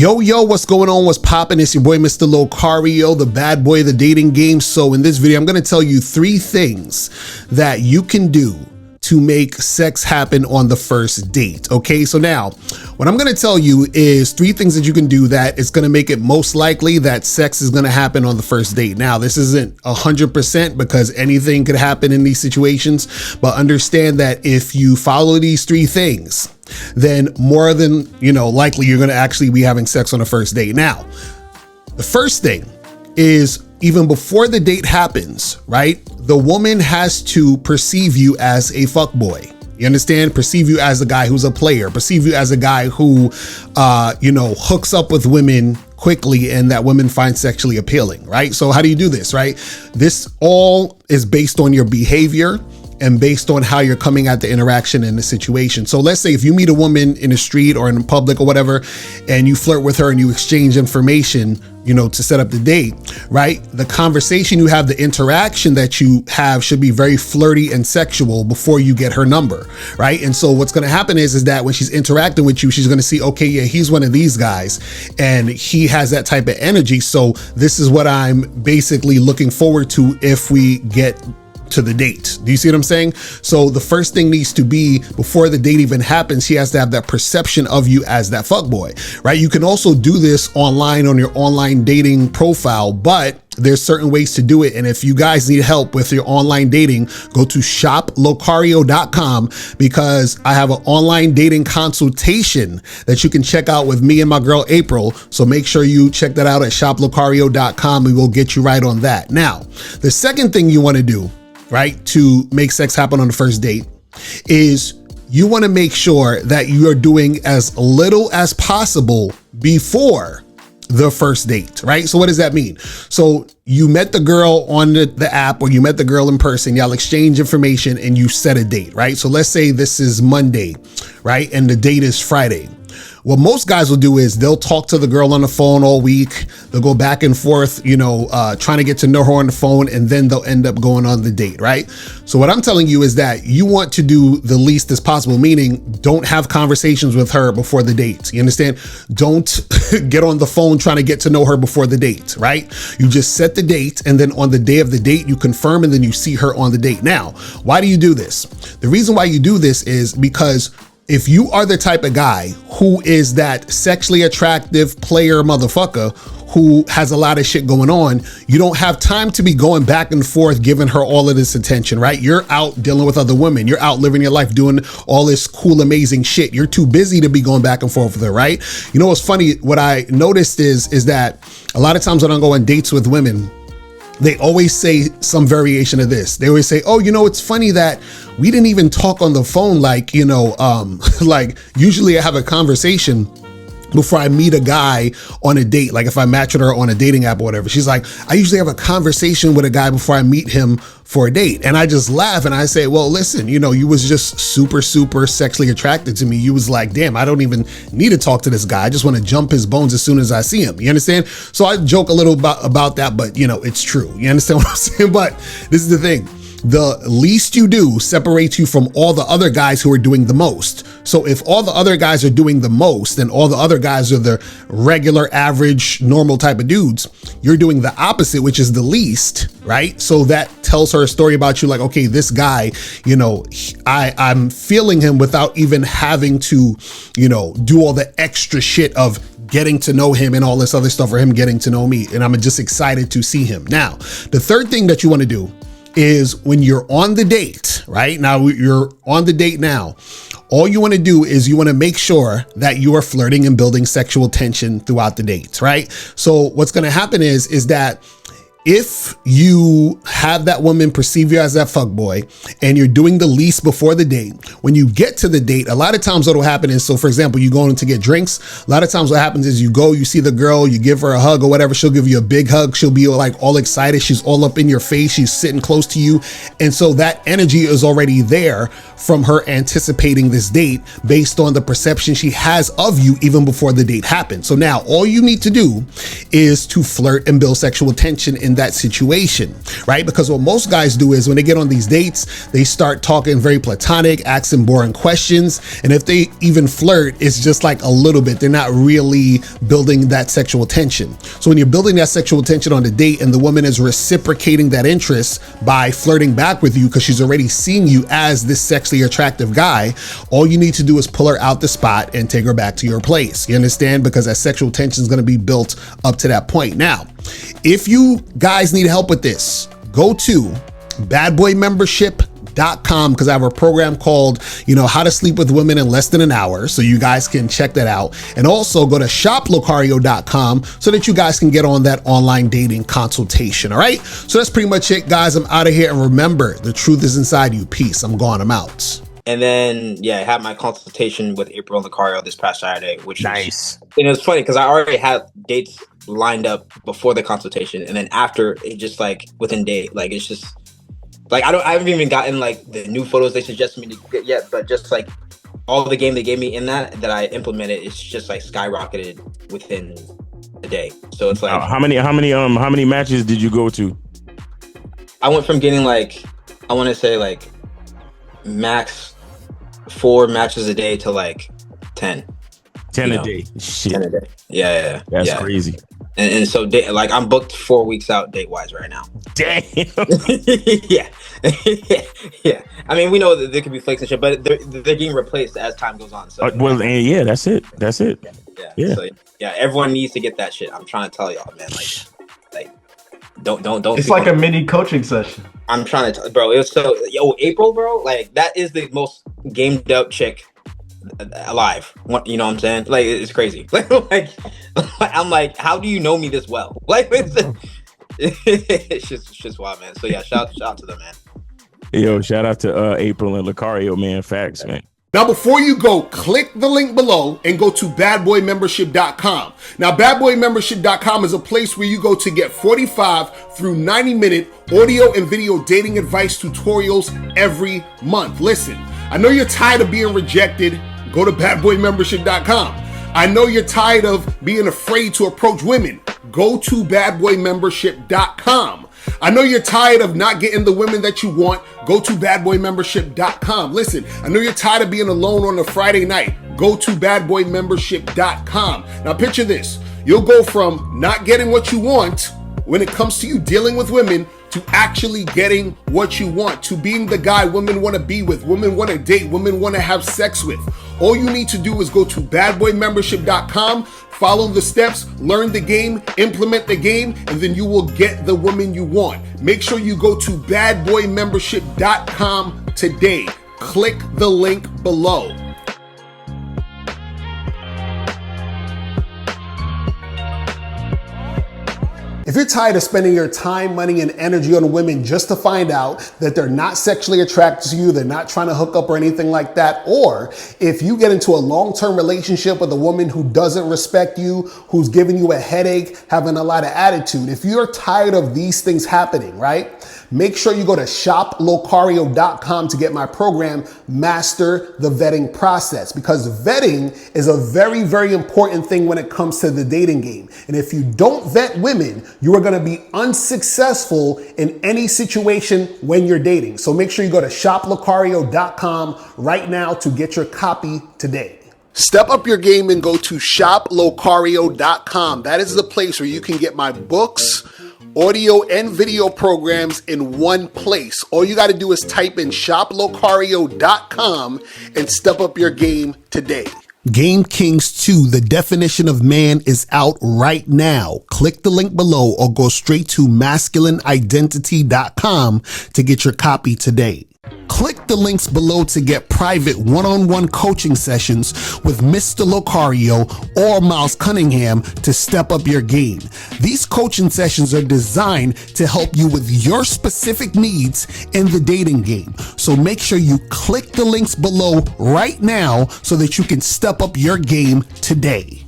Yo, what's going on? What's poppin'? It's your boy, Mr. Locario, the bad boy of the dating game. So in this video, I'm going to tell you 3 things that you can do to make sex happen on the first date. Okay, so now what I'm going to tell you is 3 things that you can do that is going to make it most likely that sex is going to happen on the first date. Now, this isn't 100% because anything could happen in these situations, but understand that if you follow these 3 things, then more than, likely you're going to actually be having sex on the first date. Now, the first thing is even before the date happens, right? The woman has to perceive you as a fuckboy. You understand? Perceive you as a guy who's a player, perceive you as a guy who, hooks up with women quickly and that women find sexually appealing, right? So how do you do this, right? This all is based on your behavior and based on how you're coming at the interaction in the situation. So let's say if you meet a woman in the street or in public or whatever, and you flirt with her and you exchange information, to set up the date, right? The conversation you have, the interaction that you have should be very flirty and sexual before you get her number, right? And so what's gonna happen is that when she's interacting with you, she's gonna see, okay, yeah, he's one of these guys and he has that type of energy. So this is what I'm basically looking forward to if we get to the date. Do you see what I'm saying? So the first thing needs to be, before the date even happens, he has to have that perception of you as that fuckboy, right? You can also do this online on your online dating profile, but there's certain ways to do it. And if you guys need help with your online dating, go to shoplocario.com because I have an online dating consultation that you can check out with me and my girl April. So make sure you check that out at shoplocario.com. We will get you right on that. Now, the second thing you want to do, right, to make sex happen on the first date is you want to make sure that you are doing as little as possible before the first date, right? So what does that mean? So you met the girl on the app or you met the girl in person, y'all exchange information and you set a date, right? So let's say this is Monday, right? And the date is Friday. What most guys will do is they'll talk to the girl on the phone all week. They'll go back and forth, trying to get to know her on the phone, and then they'll end up going on the date, right? So what I'm telling you is that you want to do the least as possible, meaning don't have conversations with her before the date. You understand? Don't get on the phone trying to get to know her before the date, right? You just set the date, and then on the day of the date, you confirm, and then you see her on the date. Now, why do you do this? The reason why you do this is because if you are the type of guy who is that sexually attractive player motherfucker who has a lot of shit going on, you don't have time to be going back and forth giving her all of this attention, right? You're out dealing with other women. You're out living your life doing all this cool, amazing shit. You're too busy to be going back and forth with her, right? You know what's funny? What I noticed is that a lot of times when I go on dates with women, they always say some variation of this. They always say, oh, it's funny that we didn't even talk on the phone. Like, like usually I have a conversation before I meet a guy on a date. Like if I match with her on a dating app or whatever, she's like, I usually have a conversation with a guy before I meet him for a date. And I just laugh and I say, well, listen, you was just super, super sexually attracted to me. You was like, damn, I don't even need to talk to this guy. I just want to jump his bones as soon as I see him. You understand? So I joke a little about that, but it's true. You understand what I'm saying? But this is the thing. The least you do separates you from all the other guys who are doing the most. So if all the other guys are doing the most and all the other guys are the regular, average, normal type of dudes, you're doing the opposite, which is the least, right? So that tells her a story about you, like, okay, this guy, I'm feeling him without even having to, do all the extra shit of getting to know him and all this other stuff, or him getting to know me. And I'm just excited to see him. Now, the third thing that you want to do is when you're on the date, right? Now you're on the date now. All you want to do is you want to make sure that you are flirting and building sexual tension throughout the date, right? So what's going to happen is that if you have that woman perceive you as that fuckboy and you're doing the least before the date, when you get to the date, a lot of times what'll happen is, so for example, you go in to get drinks. A lot of times what happens is you go, you see the girl, you give her a hug or whatever. She'll give you a big hug. She'll be like all excited. She's all up in your face. She's sitting close to you. And so that energy is already there from her anticipating this date based on the perception she has of you even before the date happens. So now all you need to do is to flirt and build sexual tension in that situation, right? Because what most guys do is when they get on these dates, they start talking very platonic, asking boring questions. And if they even flirt, it's just like a little bit. They're not really building that sexual tension. So when you're building that sexual tension on the date and the woman is reciprocating that interest by flirting back with you because she's already seeing you as this sexually attractive guy, all you need to do is pull her out the spot and take her back to your place. You understand? Because that sexual tension is going to be built up to that point. Now, if you guys need help with this, go to badboymembership.com, because I have a program called, how to sleep with women in less than an hour. So you guys can check that out. And also go to shoplocario.com so that you guys can get on that online dating consultation. All right. So that's pretty much it, guys. I'm out of here. And remember, the truth is inside you. Peace. I'm gone. I'm out. And then, I had my consultation with April Locario this past Saturday, which nice. And it was funny because I already had dates lined up before the consultation, and then after, it just like within day, like it's just like I haven't even gotten like the new photos they suggested me to get yet, but just like all the game they gave me in that I implemented, it's just like skyrocketed within a day. So it's like how many matches did you go to? I went from getting like, I want to say like max 4 matches a day to like 10 a day. Shit. 10 a day. Yeah. That's crazy. And so like I'm booked 4 weeks out date wise right now. Damn. Yeah. I mean, we know that there could be flakes and shit, but they're getting replaced as time goes on. So that's it. Yeah. So everyone needs to get that shit. I'm trying to tell y'all, man. Like don't. It's like a mini coaching session. I'm trying to bro. It was April, bro. Like that is the most gamed up chick alive. You know what I'm saying? Like it's crazy. like I'm like, how do you know me this well? Like it's just wild, man. So yeah, shout out to them, man. Yo, shout out to April and Locario, man. Facts, man. Now, before you go, click the link below and go to badboymembership.com. Now, badboymembership.com is a place where you go to get 45 through 90-minute audio and video dating advice tutorials every month. Listen, I know you're tired of being rejected. Go to badboymembership.com. I know you're tired of being afraid to approach women. Go to badboymembership.com. I know you're tired of not getting the women that you want. Go to badboymembership.com. Listen, I know you're tired of being alone on a Friday night. Go to badboymembership.com. Now picture this. You'll go from not getting what you want when it comes to you dealing with women to actually getting what you want, to being the guy women want to be with, women want to date, women want to have sex with. All you need to do is go to badboymembership.com, follow the steps, learn the game, implement the game, and then you will get the woman you want. Make sure you go to badboymembership.com today. Click the link below. If you're tired of spending your time, money, and energy on women just to find out that they're not sexually attracted to you, they're not trying to hook up or anything like that, or if you get into a long-term relationship with a woman who doesn't respect you, who's giving you a headache, having a lot of attitude, if you're tired of these things happening, right? Make sure you go to shoplocario.com to get my program, Master the Vetting Process, because vetting is a very, very important thing when it comes to the dating game. And if you don't vet women, you are going to be unsuccessful in any situation when you're dating. So make sure you go to shoplocario.com right now to get your copy today. Step up your game and go to shoplocario.com. That is the place where you can get my books, audio and video programs in one place. All you got to do is type in shoplocario.com and step up your game today. Game Kings 2, The Definition of Man, is out right now. Click the link below or go straight to masculineidentity.com to get your copy today. Click the links below to get private one-on-one coaching sessions with Mr. Locario or Miles Cunningham to step up your game. These coaching sessions are designed to help you with your specific needs in the dating game. So make sure you click the links below right now so that you can step up your game today.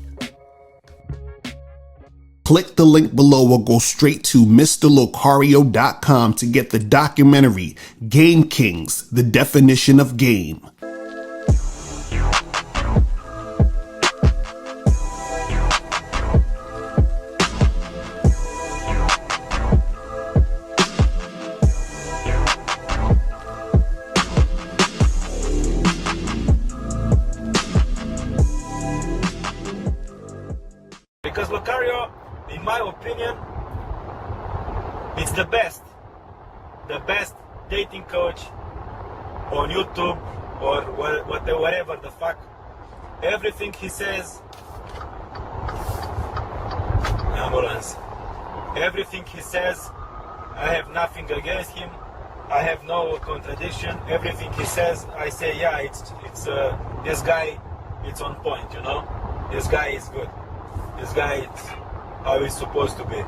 Click the link below or go straight to mr.locario.com to get the documentary Game Kings, The Definition of Game. Because Locario, in my opinion, it's the best dating coach on YouTube or whatever the fuck. Everything he says, ambulance. Everything he says, I have nothing against him. I have no contradiction. Everything he says, I say, yeah, it's this guy, it's on point, you know. This guy is good. This guy is how he's supposed to be.